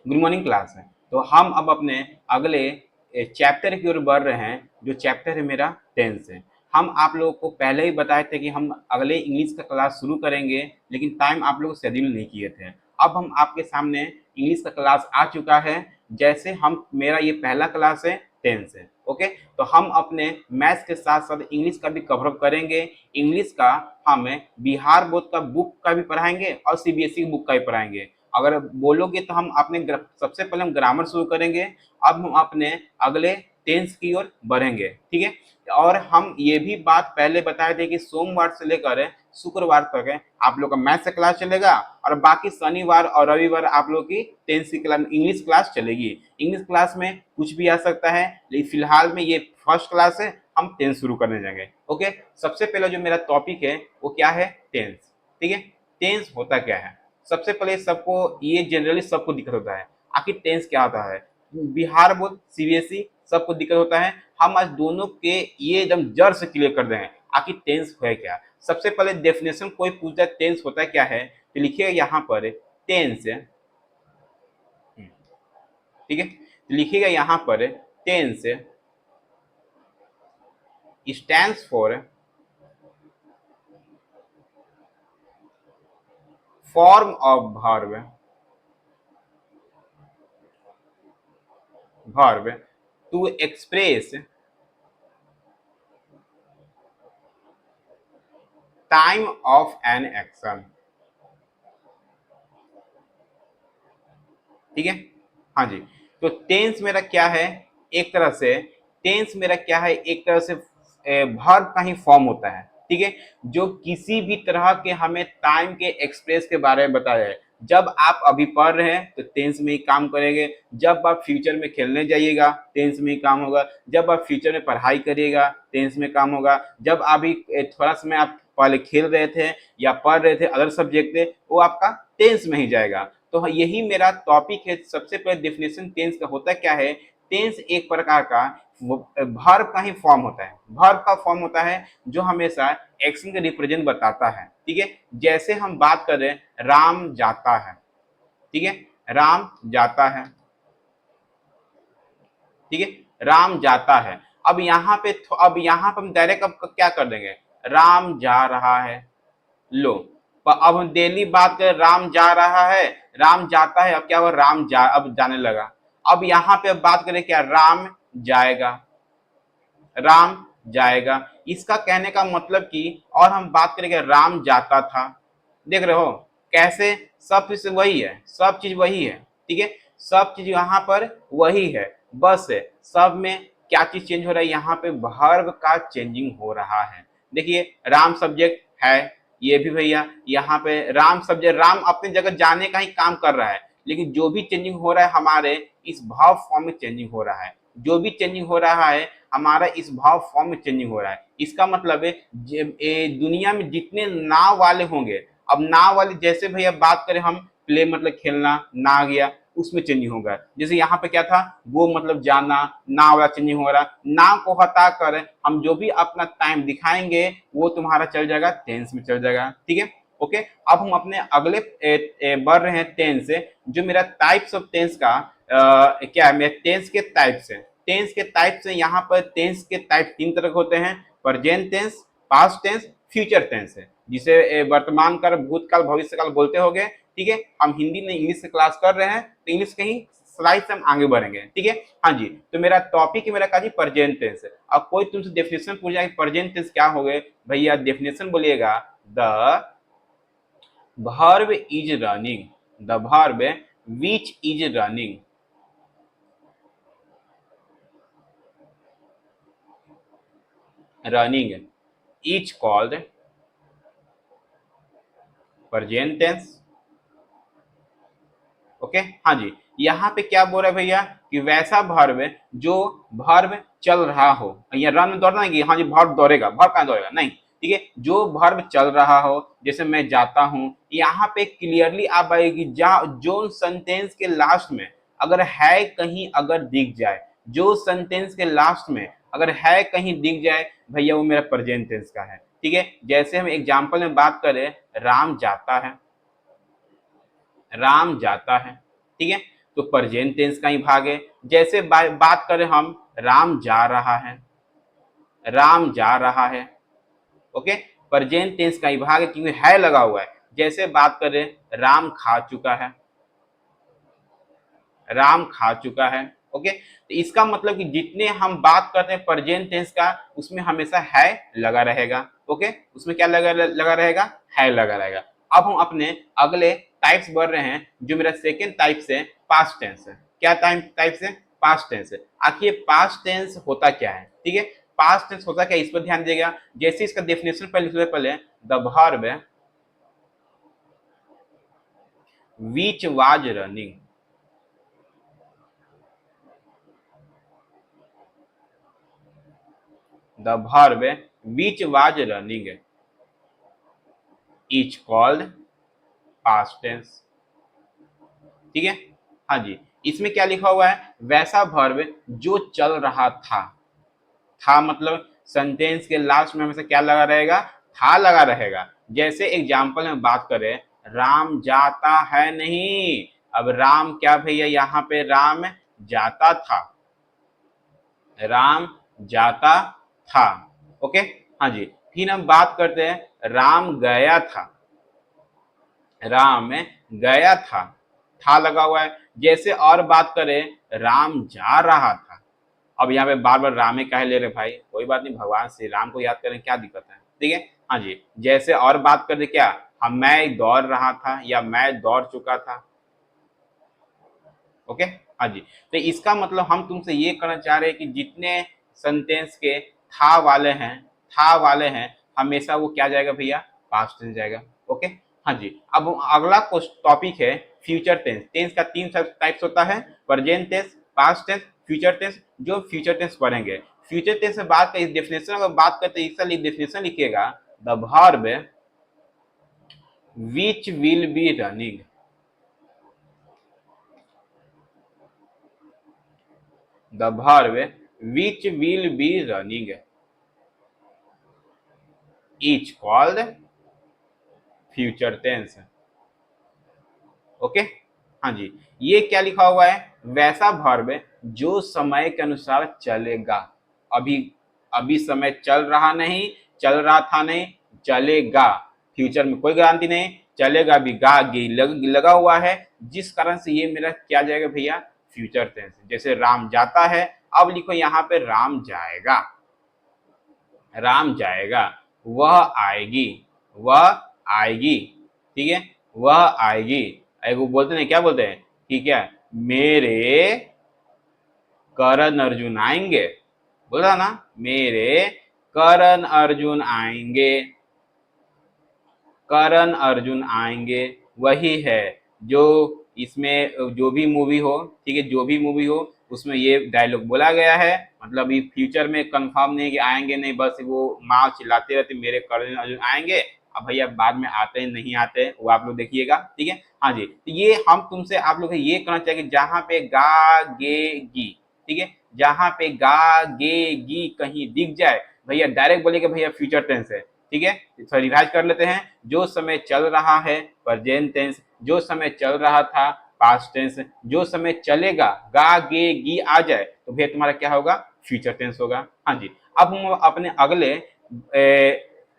Good morning class है। तो हम अब अपने अगले चैप्टर की ओर बढ़ रहे हैं, जो चैप्टर है मेरा टेंस है। हम आप लोगों को पहले ही बताए थे कि हम अगले इंग्लिश का क्लास शुरू करेंगे, लेकिन टाइम आप लोग शेड्यूल नहीं किए थे। अब हम आपके सामने इंग्लिश का क्लास आ चुका है। जैसे हम मेरा ये पहला क्लास है, टेंस है। ओके, तो हम अपने मैथ्स के साथ साथ इंग्लिश का भी कवर अप करेंगे। इंग्लिश का हम बिहार बोर्ड का बुक का भी पढ़ाएंगे और सीबीएसई की बुक का भी पढ़ाएंगे। अगर बोलोगे तो हम अपने सबसे पहले हम ग्रामर शुरू करेंगे। अब हम अपने अगले टेंस की ओर बढ़ेंगे, ठीक है। और हम ये भी बात पहले बताए थे कि सोमवार से लेकर शुक्रवार तक है आप लोग का मैथ्स का क्लास चलेगा, और बाकी शनिवार और रविवार आप लोग की टेंस की क्लास इंग्लिश क्लास चलेगी। इंग्लिश क्लास में कुछ भी आ सकता है, लेकिन फिलहाल में ये फर्स्ट क्लास है, हम टेंस शुरू करने जाएंगे। ओके, सबसे पहला जो मेरा टॉपिक है वो क्या है, टेंस। ठीक है, टेंस होता क्या है। सबसे पहले सबको ये जनरली सबको दिक्कत होता है, आखिर टेंस क्या होता है। बिहार बोर्ड सीबीएसई सबको दिक्कत होता है। हम आज दोनों के ये एकदम जड़ से क्लियर कर दें आखिर टेंस है क्या। सबसे पहले डेफिनेशन कोई पूछता है टेंस होता है क्या है, तो लिखिएगा यहाँ पर टेंस, ठीक है। तो लिखिएगा यहाँ पर tense stands for form of verb to express time of an action. ठीक है, हाँ जी। तो टेंस मेरा क्या है, एक तरह से टेंस मेरा क्या है, एक तरह से वर्ब का ही फॉर्म होता है। ठीक है, जो किसी भी तरह के हमें टाइम के एक्सप्रेस के बारे में बताया है। जब आप अभी पढ़ रहे हैं तो टेंस में ही काम करेंगे, जब आप फ्यूचर में खेलने जाइएगा टेंस में ही काम होगा, जब आप फ्यूचर में पढ़ाई करिएगा टेंस में काम होगा, जब अभी थोड़ा समय आप पहले खेल रहे थे या पढ़ रहे थे अदर सब्जेक्ट थे, वो आपका टेंस में ही जाएगा। तो यही मेरा टॉपिक है। सबसे पहले डेफिनेशन टेंस का होता क्या है। टेंस एक प्रकार का वर्ब का ही फॉर्म होता है, वर्ब का फॉर्म होता है जो हमेशा एक्शन का रिप्रेजेंट बताता है। ठीक है, जैसे हम बात करें राम जाता है, ठीक है, राम जाता है, ठीक है, राम जाता है। अब यहाँ पे हम डायरेक्ट अब क्या कर देंगे, राम जा रहा है। लो, अब हम डेली बात करें राम जा रहा है, राम जाता है, अब क्या हुआ, अब जाने लगा। अब यहाँ पे अब बात करें क्या, राम जाएगा, राम जाएगा। इसका कहने का मतलब कि, और हम बात करेंगे राम जाता था। देख रहे हो कैसे सब चीज वही है, सब चीज वही है। ठीक है, सब चीज यहाँ पर वही है, बस सब में क्या चीज चेंज हो रहा है, यहाँ पे वर्ब का चेंजिंग हो रहा है। देखिए राम सब्जेक्ट है, ये भी भैया यहाँ पे राम सब्जेक्ट, राम अपनी जगह जाने का ही काम कर रहा है, लेकिन जो भी चेंजिंग हो रहा है हमारे इस भाव फॉर्म में चेंजिंग हो रहा है। जो भी चेंजिंग हो रहा है हमारा इस भाव फॉर्म में चेंजिंग हो रहा है। इसका मतलब है दुनिया में जितने नाव वाले होंगे, अब नाव वाले जैसे भैया बात करें हम, प्ले मतलब खेलना, ना गया उसमें चेंजिंग होगा। जैसे यहाँ पे क्या था, वो मतलब जाना, ना वाला चेंजिंग हो रहा, ना को हटा कर हम जो भी अपना टाइम दिखाएंगे वो तुम्हारा चल जाएगा टेंस में चल जाएगा। ठीक है, ओके। अब हम अपने अगले बढ़ रहे हैं टेंस से, जो मेरा टाइप्स ऑफ टेंस का क्या है, मेरे टेंस के टाइप्स है। टेंस के टाइप से यहाँ पर टेंस के टाइप तीन तरह के होते हैं, present tense, past tense, future tense है, जिसे वर्तमान काल, भूतकाल, भविष्य काल बोलते होंगे। ठीक है, हम हिंदी में इंग्लिश से क्लास कर रहे हैं तो इंग्लिश के ही स्लाइड से हम आगे बढ़ेंगे। ठीक है, हाँ जी। तो मेरा टॉपिक है मेरा का जी प्रेजेंट टेंस है। अब कोई तुमसे डेफिनेशन पूछ जाए प्रेजेंट टेंस क्या हो गए, भैया डेफिनेशन बोलिएगा, the verb is running, the verb which is running is called present tense। Okay, हाँ जी। यहाँ पे क्या बोल रहा है भैया कि वैसा वर्ब जो वर्ब चल रहा हो, या रन में दौड़ना है कि हाँ जी वर्ब दौड़ेगा, वर्ब कहाँ दौड़ेगा, नहीं। ठीक है, जो वर्ब चल रहा हो, जैसे मैं जाता हूँ, यहाँ पे क्लियरली आप आएगी जो सेंटेंस के लास्ट में अगर है कहीं अगर दिख जाए, जो सेंटेंस के लास्ट में अगर है कहीं दिख जाए, भैया वो मेरा प्रेजेंट टेंस का है। ठीक है, जैसे हम एग्जाम्पल में बात करें, राम जाता है, राम जाता है। ठीक है, तो प्रेजेंट टेंस का ही भाग है। जैसे बात करें हम, राम जा रहा है, राम जा रहा है, ओके, प्रेजेंट टेंस का ही भाग है क्योंकि है लगा हुआ है। जैसे बात करें, राम खा चुका है, राम खा चुका है, ओके। तो इसका मतलब कि जितने हम बात करते हैं प्रेजेंट टेंस का, उसमें हमेशा है लगा रहेगा, ओके, उसमें क्या लगा लगा रहेगा, है लगा रहेगा। अब हम अपने अगले टाइप्स बढ़ रहे हैं, जो मेरा सेकेंड टाइप से पास्ट टेंस है। क्या टाइप से? पास्ट टेंस है। आखिर पास्ट टेंस होता क्या है, ठीक है, पास्ट टेंस होता क्या, इस पर ध्यान देगा। जैसे इसका डेफिनेशन पर लिख पहले, the verb which was running, the verb which was running is called past tense, ठीक है। हाँ जी, इसमें क्या लिखा हुआ है, वैसा वर्ब जो चल रहा था मतलब सेंटेंस के लास्ट में हमेशा क्या लगा रहेगा, था लगा रहेगा। जैसे एग्जाम्पल में बात करें, राम जाता है नहीं, अब राम क्या भैया, यहाँ पे राम जाता था, राम जाता था, ओके। हाँ जी, फिर हम बात करते हैं, राम गया था, राम गया था लगा हुआ है। जैसे और बात करें, राम जा रहा था, अब यहाँ पे बार बार रामे कह ले रहे भाई, कोई बात नहीं, भगवान श्री राम को याद करें, क्या दिक्कत है, ठीक है। हाँ जी, जैसे और बात करें, क्या हम, मैं दौड़ रहा था या मैं दौड़ चुका था, ओके। हाँ जी, तो इसका मतलब हम तुमसे ये कहना चाह रहे हैं कि जितने सेंटेंस के था वाले हैं, हमेशा वो क्या जाएगा भैया, पास्ट टेंस जाएगा, ओके। हाँ जी, अब अगला टॉपिक है फ्यूचर टेंस। टेंस का तीन टाइप्स होता है, present tense, past tense, future tense. जो फ्यूचर टेंस पढ़ेंगे, फ्यूचर टेंस में बात करें, डेफिनेशन अगर बात करते हैं, इसका डेफिनेशन लिखिएगा, the verb which will be running, the verb which will be running is called future tense, okay. हाँ जी, ये क्या लिखा हुआ है, वैसा वर्ब जो समय के अनुसार चलेगा। अभी अभी समय चल रहा नहीं, चल रहा था नहीं, चलेगा, फ्यूचर में कोई गारंटी नहीं, चलेगा भी, लगा हुआ है, जिस कारण से ये मेरा क्या जाएगा भैया, फ्यूचर टेंस। जैसे राम जाता है, अब लिखो यहाँ पे राम जाएगा, राम जाएगा, वह आएगी, वह आएगी, ठीक है, वह आएगी। वो बोलते हैं, क्या बोलते हैं कि क्या, मेरे करण अर्जुन आएंगे, बोला ना, मेरे करण अर्जुन आएंगे, करण अर्जुन आएंगे, वही है जो इसमें जो भी मूवी हो, ठीक है, जो भी मूवी हो उसमें ये डायलॉग बोला गया है। मतलब ये फ्यूचर में कंफर्म नहीं कि आएंगे नहीं, बस वो माँ चिल्लाते रहते मेरे करण अर्जुन आएंगे। अब भैया बाद में आते हैं नहीं आते हैं वो आप लोग देखिएगा, ठीक है। हाँ जी, तो ये हम तुमसे आप लोग ये कहना चाहिए कि जहाँ पे गा गे गी, ठीक है, जहाँ पे गा गे गी कहीं दिख जाए, भैया डायरेक्ट बोलिएगा भैया फ्यूचर टेंस है, ठीक है। तो रिवाइज कर लेते हैं, जो समय चल रहा है प्रेजेंट टेंस, जो समय चल रहा था पास्ट टेंस, जो समय चलेगा गा गे गी आ जाए तो भैया तुम्हारा क्या होगा, फ्यूचर टेंस होगा। हाँ जी, अब हम अपने अगले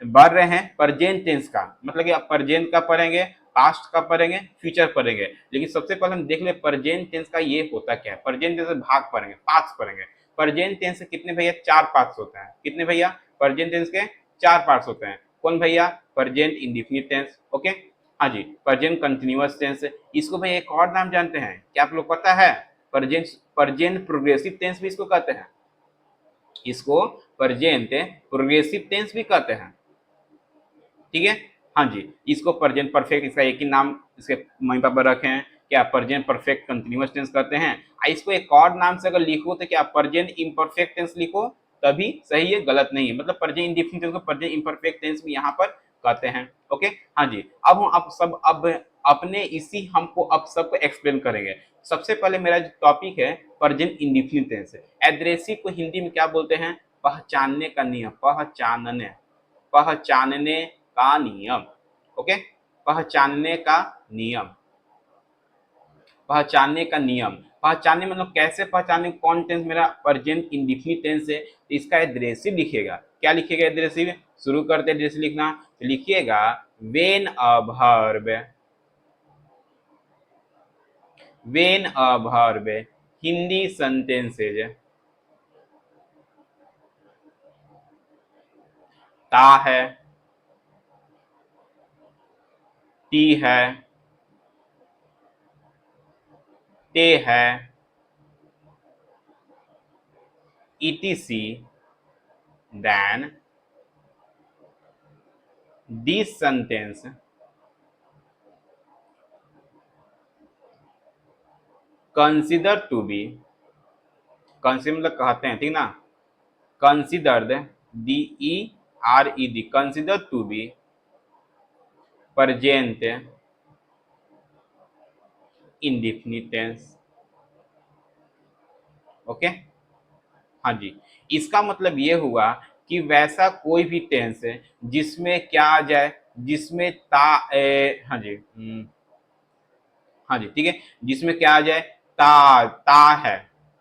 बढ़ रहे हैं प्रेजेंट टेंस का, मतलब कि अब प्रेजेंट का पढ़ेंगे, पास्ट का पढ़ेंगे, फ्यूचर पढ़ेंगे। लेकिन सबसे पहले हम देख ले प्रेजेंट टेंस का ये होता क्या है। प्रेजेंट टेंस भाग पढ़ेंगे, पार्ट्स पढ़ेंगे। प्रेजेंट टेंस कितने भैया, चार पार्ट्स होते हैं। कितने भैया, प्रेजेंट टेंस के चार पार्ट्स होते हैं। कौन भैया, प्रेजेंट इंडेफिनिट टेंस, ओके। हाँ जी, प्रेजेंट कंटिन्यूअस टेंस, इसको भैया एक और नाम जानते हैं, क्या आप लोग पता है, प्रेजेंट प्रेजेंट प्रोग्रेसिव टेंस भी इसको कहते हैं, इसको प्रेजेंट प्रोग्रेसिव टेंस भी कहते हैं, ठीक है। हाँ जी, इसको प्रेजेंट परफेक्ट, इसका एक ही नाम इसके मम्मी पापा रखे हैं, क्या प्रेजेंट परफेक्ट कंटिन्यूअस टेंस कहते हैं। इसको एक और नाम से अगर लिखो तो क्या प्रेजेंट इम्परफेक्ट टेंस लिखो तभी सही है, गलत नहीं है। मतलब प्रेजेंट इंडेफिनिट टेंस को प्रेजेंट इम्परफेक्ट टेंस भी यहाँ पर कहते हैं, ओके। हाँ जी, अब हम अब अपने इसी हमको अब सबको एक्सप्लेन करेंगे। सबसे पहले मेरा जो टॉपिक है प्रेजेंट इंडेफिनिट टेंस। एड्रेसिव को हिंदी में क्या बोलते हैं, पहचानने का नियम, पहचानने, पहचानने का नियम, ओके, पहचानने का नियम। पहचानने का नियम, पहचानने मतलब कैसे पहचानने, कौन टेंस मेरा प्रेजेंट इंडेफिनिट टेंस है, तो इसका एड्रेसिव लिखिएगा। क्या लिखिएगा एड्रेसिव? शुरू करते एड्रेसिव लिखना, तो लिखिएगा when a verb, when a verb Hindi sentences ता है, ती है, ते है, etc, then this sentence consider to be, consider मतलब कहते हैं, ठीक ना, considered, DERED, consider to be present indefinite tense. Okay, हाँ जी, इसका मतलब ये हुआ कि वैसा कोई भी टेंस है जिसमें क्या आ जाए, जिसमें हाँ जी, हाँ जी, ठीक है, जिसमें क्या आ जाए, ता है,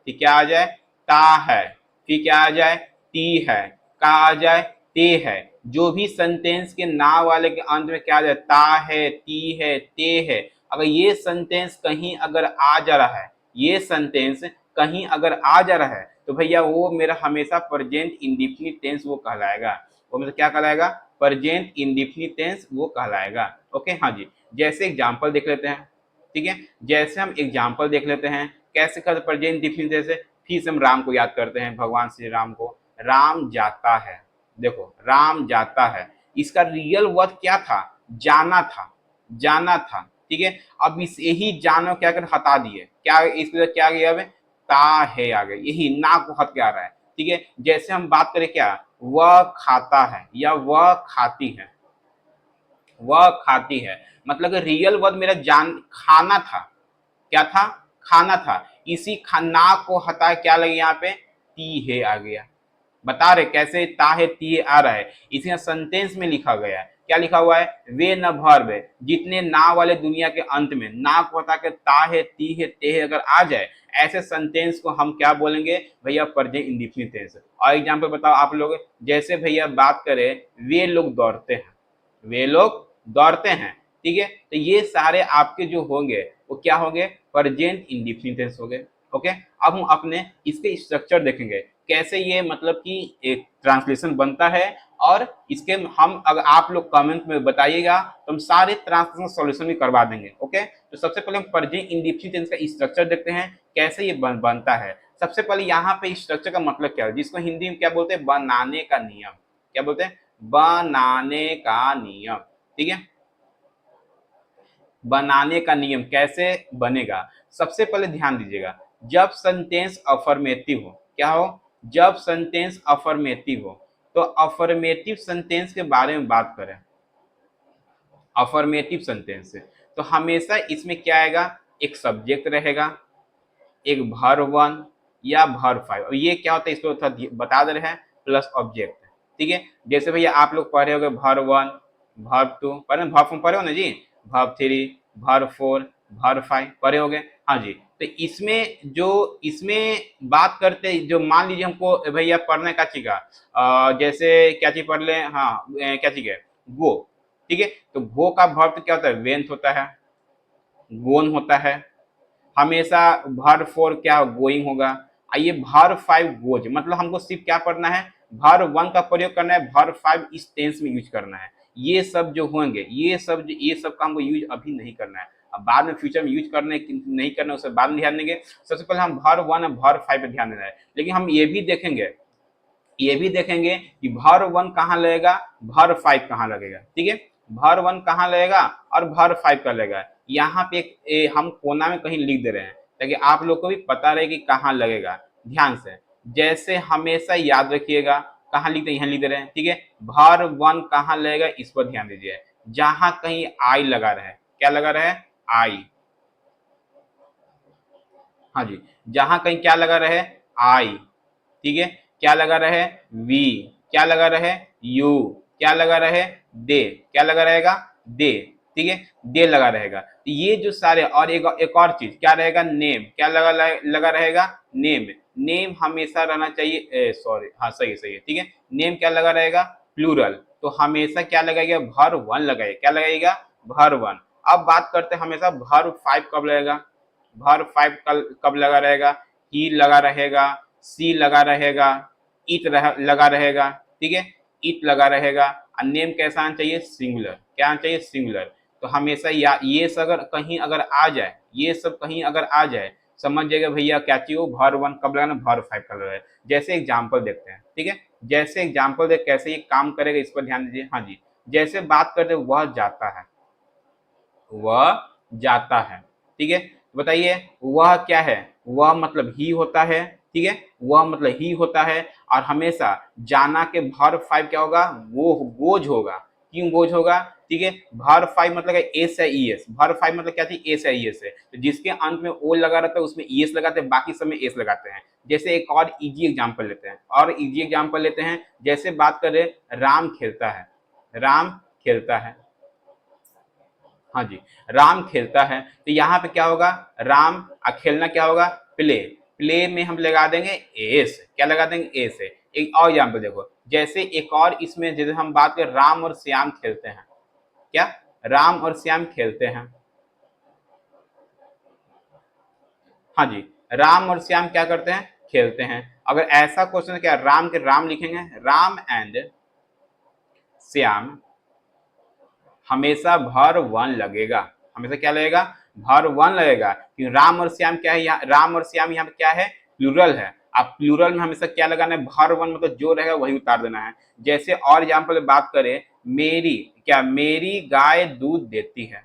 ठीक, क्या आ जाए, ता है, फिर क्या आ जाए, ती है, का आ जाए, ते है, जो भी सेंटेंस के ना वाले के अंत में क्या आ जाए, ता है, ती है, ते है, अगर ये सेंटेंस कहीं अगर आ जा रहा है, ये सेंटेंस कहीं अगर आ जा रहा है, तो भैया वो मेरा हमेशा प्रेजेंट इंडेफिनिट टेंस वो कहलाएगा, वो मतलब क्या कहलाएगा, प्रेजेंट इंडेफिनिट टेंस वो कहलाएगा। ओके, हाँ जी, जैसे एग्जांपल देख लेते हैं, ठीक है, जैसे हम एग्जाम्पल देख लेते हैं कैसे करते प्रेजेंट डिफिनिट, जैसे फिर से हम राम को याद करते हैं, भगवान श्री राम को, राम जाता है, देखो राम जाता है, इसका रियल वर्ड क्या था, जाना था, जाना था, ठीक है, अब इस यही जानो क्या कर हटा दिए, क्या इसके क्या गया, अब ता है आ गया, यही ना को हट के आ रहा है, ठीक है, जैसे हम बात करें क्या, वह खाता है या वह खाती है, वह खाती है, मतलब रियल वर्ड मेरा जान खाना था, क्या था, खाना था, इसी खाना को हटा क्या लगे यहाँ पे, ती है आ गया, बता रहे कैसे ता है ती है आ रहा है, इसी सेंटेंस में लिखा गया है, क्या लिखा हुआ है, वे न वर्ब है, जितने ना वाले दुनिया के अंत में ना को हटा के ता है, ती है, ते है अगर आ जाए, ऐसे सेंटेंस को हम क्या बोलेंगे भैया, प्रेजेंट इंडेफिनिट टेंस। और एग्जांपल बताओ आप लोग, जैसे भैया बात करें, वे लोग दौड़ते हैं, वे लोग दौड़ते हैं, ठीक है, तो ये सारे आपके जो होंगे वो क्या होंगे, प्रेजेंट इंडेफिनिट टेंस हो गए। ओके, अब हम अपने इसके स्ट्रक्चर देखेंगे, कैसे ये मतलब कि एक ट्रांसलेशन बनता है, और इसके हम अगर आप लोग कमेंट में बताइएगा तो हम सारे ट्रांसलेशन सॉल्यूशन भी करवा देंगे। ओके, तो सबसे पहले हम प्रेजेंट इंडेफिनिट टेंस का स्ट्रक्चर देखते हैं कैसे ये बनता है। सबसे पहले यहाँ पे स्ट्रक्चर का मतलब क्या है, जिसको हिंदी में क्या बोलते हैं, बनाने का नियम, क्या बोलते हैं, बनाने का नियम, ठीक है, बनाने का नियम कैसे बनेगा, सबसे पहले ध्यान दीजिएगा, जब सेंटेंस अफर्मेटिव हो, क्या हो, जब सेंटेंस अफर्मेटिव हो, तो अफर्मेटिव सेंटेंस के बारे में बात करें, अफर्मेटिव सेंटेंस से तो हमेशा इसमें क्या आएगा, एक सब्जेक्ट रहेगा, एक वर्ब वन या वर्ब फाइव, और ये क्या होता है इसको बता दे रहे हैं, प्लस ऑब्जेक्ट, ठीक है, जैसे भैया आप लोग पढ़े होंगे वर्ब वन, वर्ब टू पढ़े, वर्ब फॉर्म पढ़े हो ना जी, verb three, verb four, verb five पढ़े होंगे, हाँ जी, तो इसमें जो इसमें बात करते जो मान लीजिए हमको भैया पढ़ने का चीज का जैसे क्या चीज पढ़ ले, हाँ क्या चीज है, गो, ठीक है, तो गो का वर्ब क्या होता है, वेंथ होता है, गोन होता है, हमेशा भर फोर क्या गोइंग होगा, आइए भर फाइव गोज, मतलब हमको सिर्फ क्या पढ़ना है, भर वन का प्रयोग करना है, भर फाइव इस टेंस में यूज करना है, ये सब जो होंगे ये सब का हमको यूज अभी नहीं करना है, अब बाद में फ्यूचर में यूज करने नहीं करना उसे बाद में ध्यान देंगे, सबसे पहले हम भर वन और भर फाइव पे ध्यान देना है, लेकिन हम ये भी देखेंगे कि भर वन कहाँ लगेगा, भर फाइव कहाँ लगेगा, ठीक है, भर वन कहाँ लगेगा और भर फाइव का लगेगा, यहाँ पे हम कोना में कहीं लिख दे रहे हैं ताकि आप लोग को भी पता रहे कि कहाँ लगेगा, ध्यान से, जैसे हमेशा याद रखिएगा, कहाँ लिखते हैं, यहाँ लिख दे रहे हैं, ठीक है, भर वन कहाँ लगेगा इस पर ध्यान दीजिए, जहां कहीं आई लगा रहे, क्या लगा रहे, आई, हाँ जी, जहां कहीं क्या लगा रहे, आई, ठीक है, क्या लगा रहे, वी, क्या लगा रहे, यू, क्या लगा रहे, दे, क्या लगा रहेगा, दे, ठीक है, दे लगा रहेगा। तो ये जो सारे, और एक और चीज क्या रहेगा, नेम, क्या लगा रहेगा, नेम। नेम हमेशा रहना चाहिए, सॉरी, हाँ सही है सही है, ठीक है। नेम क्या लगा रहेगा, प्लूरल, तो हमेशा क्या लगाएगा, वर्ब वन लगाएगा, क्या लगाएगा, वर्ब वन। अब बात करते हैं हमेशा वर्ब फाइव कब लगेगा, वर्ब फाइव कब लगा रहेगा, ही लगा रहेगा, सी लगा रहेगा, इट लगा रहेगा, ठीक है, इट लगा रहेगा। और नेम कैसा आना चाहिए, सिंगुलर, क्या आना चाहिए, सिंगुलर। तो हमेशा ये सब अगर कहीं अगर आ जाए, ये सब कहीं अगर आ जाए, समझ जाएगा भैया क्या चाहिए, वर्ब वन कब लगाना, वर्ब फाइव कब लगाना। जैसे एग्जाम्पल देखते हैं, ठीक है, जैसे एग्जाम्पल देख कैसे ये काम करेगा इस पर ध्यान दीजिए। हाँ जी, जैसे बात करते वह जाता है, वह जाता है, ठीक है, बताइए वह क्या है, वह मतलब ही होता है, ठीक है, वह मतलब ही होता है। और हमेशा जाना के वर्ब फाइव क्या होगा, वो गोज होगा। क्यों गोज होगा, ठीक है, वर्ब फाइव मतलब एस है, ई एस, वर्ब फाइव मतलब क्या थी, एस है, ई एस है, तो जिसके अंत में ओ लगा रहता है उसमें ई एस लगाते हैं, बाकी सब में एस लगाते हैं। जैसे एक और इजी एग्जाम्पल लेते हैं, और इजी एग्जाम्पल लेते हैं, जैसे बात करें राम खेलता है, राम खेलता है, हाँ जी, राम खेलता है, तो यहाँ पे क्या होगा, राम, और खेलना क्या होगा, प्ले, प्ले में हम लगा देंगे एस, क्या लगा देंगे, एस है। एक और एग्जाम्पल देखो, जैसे एक और इसमें जैसे हम बात करें राम और श्याम खेलते हैं, क्या, राम और श्याम खेलते हैं, हाँ जी, राम और श्याम क्या करते हैं, खेलते हैं। अगर ऐसा क्वेश्चन है क्या, राम के राम लिखेंगे, राम एंड श्याम, हमेशा भर वन लगेगा, हमेशा क्या लगेगा, भर वन लगेगा, क्योंकि राम और श्याम क्या है, यहाँ राम और श्याम यहाँ पे क्या है, प्लूरल है। अब प्लूरल में हमेशा क्या लगाना है, भर वन, मतलब जो रहेगा वही उतार देना है। जैसे और एग्जाम्पल बात करें, मेरी, क्या, मेरी गाय दूध देती है,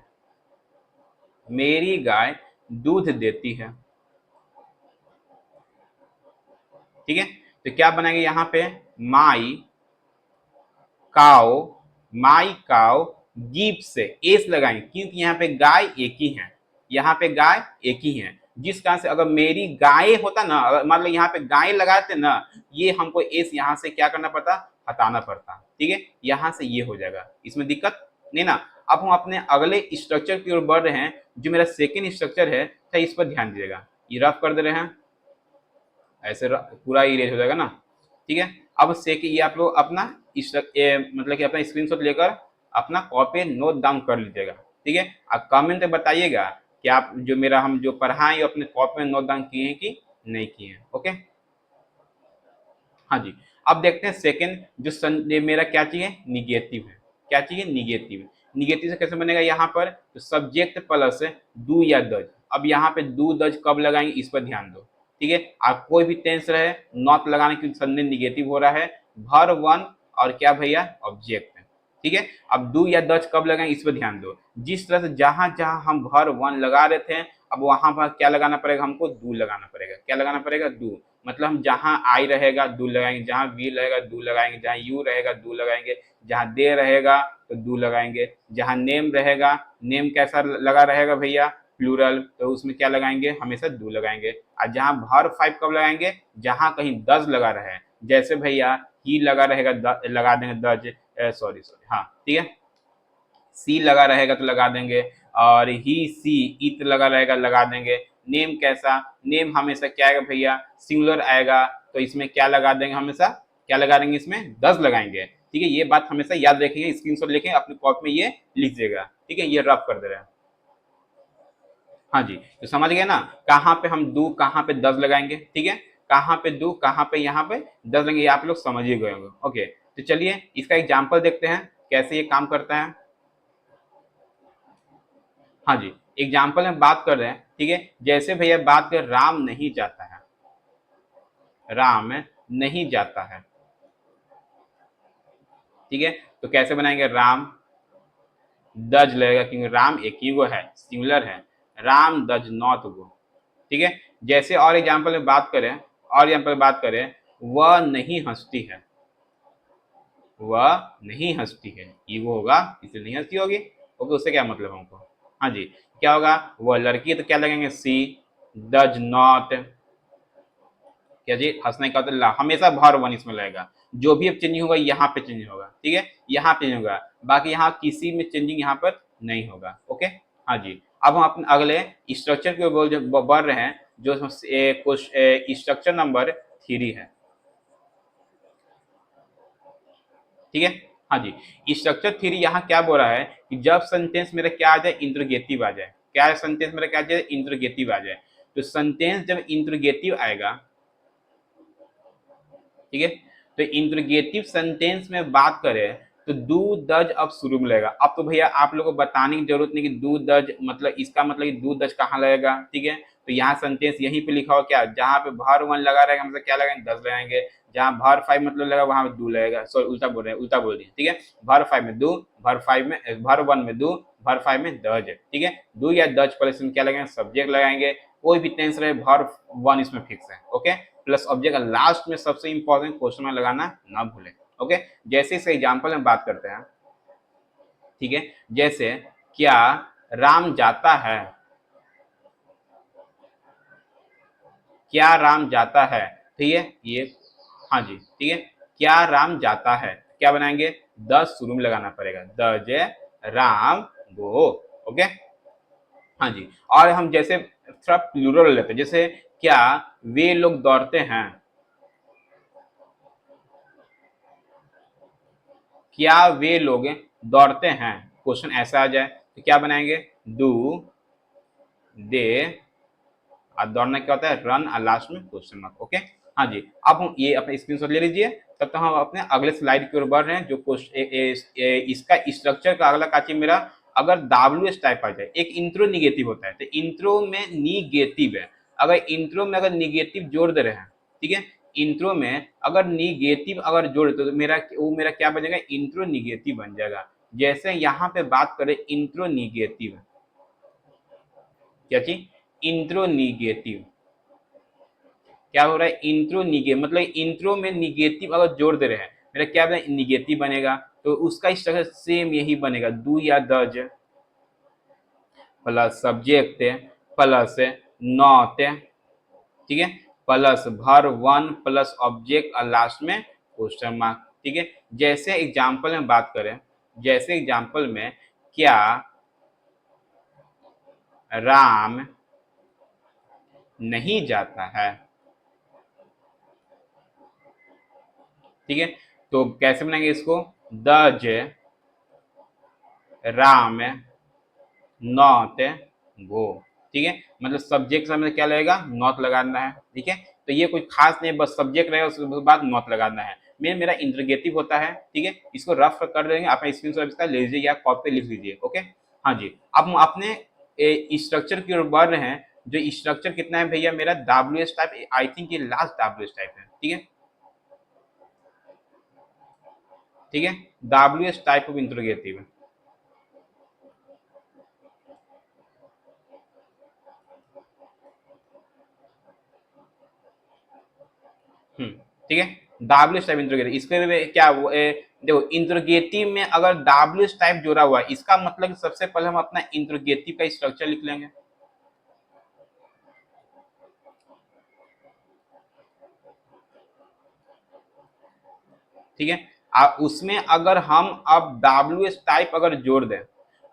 मेरी गाय दूध देती है, ठीक है, तो क्या बनाएंगे यहाँ पे, माई काओ, माई काओ गिव से एस लगाएंगे, क्योंकि यहाँ पे गाय एक ही है, यहाँ पे गाय एक ही है। जिस कारण से अगर मेरी गाय होता ना, मतलब यहाँ पे गाय लगाते ना, ये हमको एस यहाँ से क्या करना पड़ता, हटाना पड़ता, ठीक है, यहाँ से ये हो जाएगा, इसमें दिक्कत नहीं ना। अब हम अपने अगले स्ट्रक्चर की ओर बढ़ रहे हैं, जो मेरा सेकेंड स्ट्रक्चर है, तो इस पर ध्यान दीजिएगा, ये रफ कर दे रहे हैं, ऐसे पूरा इरेज हो जाएगा ना, ठीक है। अब से कि ये आप लोग अपना मतलब कि अपना स्क्रीनशॉट लेकर अपना कॉपी नोट डाउन कर लीजिएगा, ठीक है। अब कमेंट में बताइएगा कि आप जो मेरा हम जो पढ़ाएं अपने कॉपी में नोट डाउन किए हैं कि नहीं किए हैं, ओके। हाँ जी, अब देखते हैं सेकंड जो मेरा क्या चाहिए, निगेटिव है, क्या चाहिए, निगेटिव। निगेटिव से कैसे बनेगा, यहाँ पर तो सब्जेक्ट प्लस डू या डज। अब यहाँ पे डू डज कब लगाएंगे इस पर ध्यान दो, ठीक है। आप कोई भी टेंस रहे नॉट लगाने की संदेह निगेटिव हो रहा है, भर वन और क्या भैया, ऑब्जेक्ट, ठीक है। अब डू या डज कब लगाएंगे इस पर ध्यान दो, जिस तरह से जहां जहां हम भर वन लगा रहे थे, अब वहां पर क्या लगाना पड़ेगा, हमको डू लगाना पड़ेगा, क्या लगाना पड़ेगा, डू। मतलब हम जहां आई रहेगा डू लगाएंगे, जहां वी रहेगा डू लगाएंगे, जहां यू रहेगा डू लगाएंगे, जहां दे रहेगा तो डू लगाएंगे, जहां नेम रहेगा, नेम कैसा लगा रहेगा भैया, प्लूरल, तो उसमें क्या लगाएंगे, हमेशा डू लगाएंगे। और जहां भर फाइव कब लगाएंगे, जहां कहीं दज लगा रहे, जैसे भैया ही लगा रहेगा लगा देंगे दज, सॉरी सॉरी, हाँ ठीक है, सी लगा रहेगा तो लगा देंगे, और ही सी इत लगा रहेगा लगा देंगे। नेम कैसा, नेम हमेशा क्या आएगा भैया, सिंगुलर आएगा, तो इसमें क्या लगा देंगे, हमेशा क्या लगा देंगे, इसमें दस लगाएंगे, ठीक है। ये बात हमेशा याद रखेंगे, स्क्रीनशॉट लेके अपनी कॉपी में ये लीजिएगा, ठीक है, ये रफ कर दे रहे हैं। हाँ जी, तो समझ गए ना, कहाँ पे हम दो कहाँ पे दस लगाएंगे, ठीक है, कहाँ पे दो कहाँ पे यहाँ पे दस लगाएंगे, आप लोग समझ ही गए होंगे, ओके। तो चलिए इसका एग्जाम्पल देखते हैं कैसे ये काम करता है। हाँ जी, एग्जाम्पल में बात कर रहे हैं, ठीक है, जैसे भैया बात कर राम नहीं जाता है, राम नहीं जाता है, ठीक है, तो कैसे बनाएंगे, राम डज लगेगा, क्योंकि राम एक ही गो है, सिंगुलर है, राम डज नॉट गो, ठीक है। जैसे और एग्जाम्पल में बात करें, और एग्जाम्पल बात करें, वह नहीं हंसती है, वह नहीं हंसती है, ईगो होगा इसलिए नहीं हंसती होगी, ओके, उससे क्या मतलब हमको। हाँ जी, क्या होगा, वह लड़की है तो क्या लगेंगे, सी, डज नॉट, क्या जी, हंसने का तो हमेशा भर वन इसमें लगेगा, जो भी अब चेंजिंग होगा यहाँ पे चेंजिंग होगा, ठीक है, यहाँ पे चेंजिंग होगा, बाकी यहाँ किसी में चेंजिंग यहाँ पर नहीं होगा। ओके, हाँ जी। अब हम अपने अगले स्ट्रक्चर की ओर बढ़ रहे हैं, जो कुछ स्ट्रक्चर नंबर 3 है। ठीक है, हाँ जी। स्ट्रक्चर 3 यहाँ क्या बोल रहा है कि जब सेंटेंस मेरा क्या आ जाए, इंट्रोगेटिव आ जाए। क्या है सेंटेंस मेरा, क्या आ जाए, इंट्रोगेटिव आ जाए। तो सेंटेंस जब इंट्रोगेटिव आएगा, ठीक है, तो इंट्रोगेटिव सेंटेंस में बात करें तो डू डज अब शुरू में लगेगा। अब तो भैया आप लोगों को बताने की जरूरत नहीं कि डू डज मतलब इसका मतलब कि डू डज कहाँ लगेगा। ठीक है, तो यहाँ सेंटेंस यहीं पे लिखा हो, क्या जहाँ पे भर वन लगा रहेगा मतलब क्या लगाएंगे, डज लगाएंगे। जहाँ भर फाइव मतलब लगा वहां पे डू लगेगा। सॉरी, उल्टा बोल रहे हैं, उल्टा बोल दिए। ठीक है, भर फाइव में डू, भर वन में डू, भर फाइव में डज। ठीक है, डू या डज पर इसमें क्या लगाएंगे, सब्जेक्ट लगाएंगे। कोई भी टेंस रहे, भर वन इसमें फिक्स है। ओके, प्लस ऑब्जेक्ट लास्ट में सबसे इंपॉर्टेंट क्वेश्चन में लगाना ना भूलें। ओके, जैसे इस एग्जांपल में बात करते हैं। ठीक है, जैसे क्या राम जाता है, क्या राम जाता है। ठीक है, ये हाँ जी, ठीक है, क्या राम जाता है, क्या बनाएंगे, द शुरू में लगाना पड़ेगा, the J Ram go. Okay, हाँ जी। और हम जैसे थोड़ा प्लूरल लेते हैं, जैसे क्या वे लोग दौड़ते हैं, क्या वे लोग दौड़ते हैं, क्वेश्चन ऐसा आ जाए तो क्या बनाएंगे, डू दे, और दौड़ना क्या होता है, रन, और लास्ट में क्वेश्चन मार्क। ओके, हाँ जी। अब हम ये अपने स्क्रीनशॉट ले लीजिए। तब तक हम अपने अगले स्लाइड की ओर बढ़ रहे हैं, जो इसका स्ट्रक्चर का अगला काची मेरा, अगर WH टाइप आ जाए, एक इंट्रो निगेटिव होता है, तो इंट्रो में निगेटिव है, अगर इंट्रो में अगर निगेटिव जोड़ दे रहे हैं, ठीक है, इंट्रो में अगर निगेटिव अगर जोड़ दे तो मेरा क्या बन जाएगा, इंट्रो निगेटिव बन जाएगा। जैसे यहाँ पे बात करें इंट्रो निगेटिव, क्या चीज, इंट्रो निगेटिव, क्या हो रहा है, इंट्रो निगेटिव मतलब इंट्रो में निगेटिव अगर जोड़ दे रहे हैं, मेरा क्या बनेगा, निगेटिव बनेगा। तो उसका स्ट्रक्चर सेम यही बनेगा, डू या does plus subject plus not, ठीक है, प्लस भर वन प्लस ऑब्जेक्ट और लास्ट में क्वेश्चन मार्क। ठीक है, जैसे एग्जांपल में बात करें, जैसे एग्जांपल में क्या राम नहीं जाता है, ठीक है, तो कैसे बनाएंगे इसको, डज राम नॉट गो। ठीक है, मतलब सब्जेक्ट से मतलब क्या लगेगा, नॉट लगाना है। ठीक है, तो ये कोई खास नहीं, बस सब्जेक्ट रहेगा उसके बाद नॉट लगाना है। मेरा इंटरगेटिव होता है। ठीक है, इसको रफ कर देंगे, आप स्क्रीनशॉट इसका ले लीजिए या कॉपी पे लिख लीजिए। ओके, हाँ जी। अब हम अपने स्ट्रक्चर की ओर बढ़ रहे हैं, जो स्ट्रक्चर कितना है भैया, मेरा WH टाइप, आई थिंक ये लास्ट WH टाइप है। ठीक है, ठीक है, WH टाइप ऑफ इंटरोगेटिव। ठीक है, WH टाइप इंटरोगेटिव, इसके में क्या देखो, इंटरोगेटिव में अगर WH टाइप जोड़ा हुआ है, इसका मतलब कि सबसे पहले हम अपना इंटरोगेटिव का स्ट्रक्चर लिख लेंगे। ठीक है, उसमें अगर हम अब WH टाइप अगर जोड़ दें,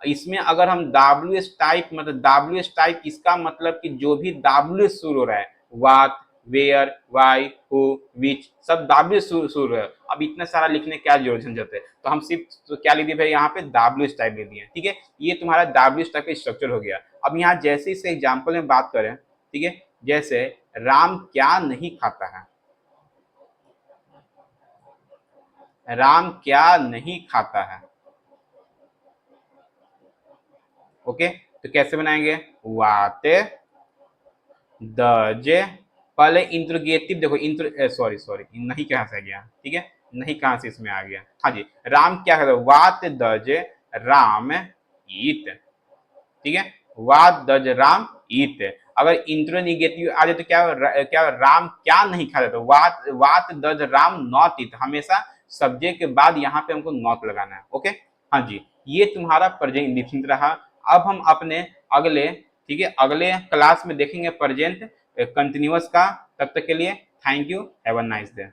इसमें अगर हम WH टाइप मतलब WH टाइप, इसका मतलब कि जो भी WH शुरू हो रहा है, व्हाट, वेयर, वाई, हु, विच, सब WH शुरू है। अब इतना सारा लिखने क्या जरूरत झंझट है, तो हम सिर्फ तो क्या लिख दिए भाई, यहाँ पे WH टाइप ले दिए। ठीक है, ये तुम्हारा WH टाइप का स्ट्रक्चर हो गया। अब यहाँ जैसे इस एग्जाम्पल में बात करें, ठीक है, जैसे राम क्या नहीं खाता है, राम क्या नहीं खाता है। ओके, तो कैसे बनाएंगे, व्हाट डज, पहले इंट्रोगेटिव देखो, सॉरी सॉरी, नहीं कहां से आ गया, ठीक है, नहीं कहां से इसमें आ गया, हाँ जी, राम क्या करता है, व्हाट डज राम ईट। ठीक है, व्हाट डज राम ईट, अगर इंट्रो निगेटिव आ जाए तो क्या राम क्या नहीं खाता, तो what does Ram not eat, हमेशा सब्जेक्ट के बाद यहाँ पे हमको नॉट लगाना है। ओके, हाँ जी, ये तुम्हारा प्रेजेंट इंडिफिनिट रहा। अब हम अपने अगले, ठीक है, अगले क्लास में देखेंगे प्रेजेंट कंटिन्यूअस का। तब तक के लिए thank you, have a nice day.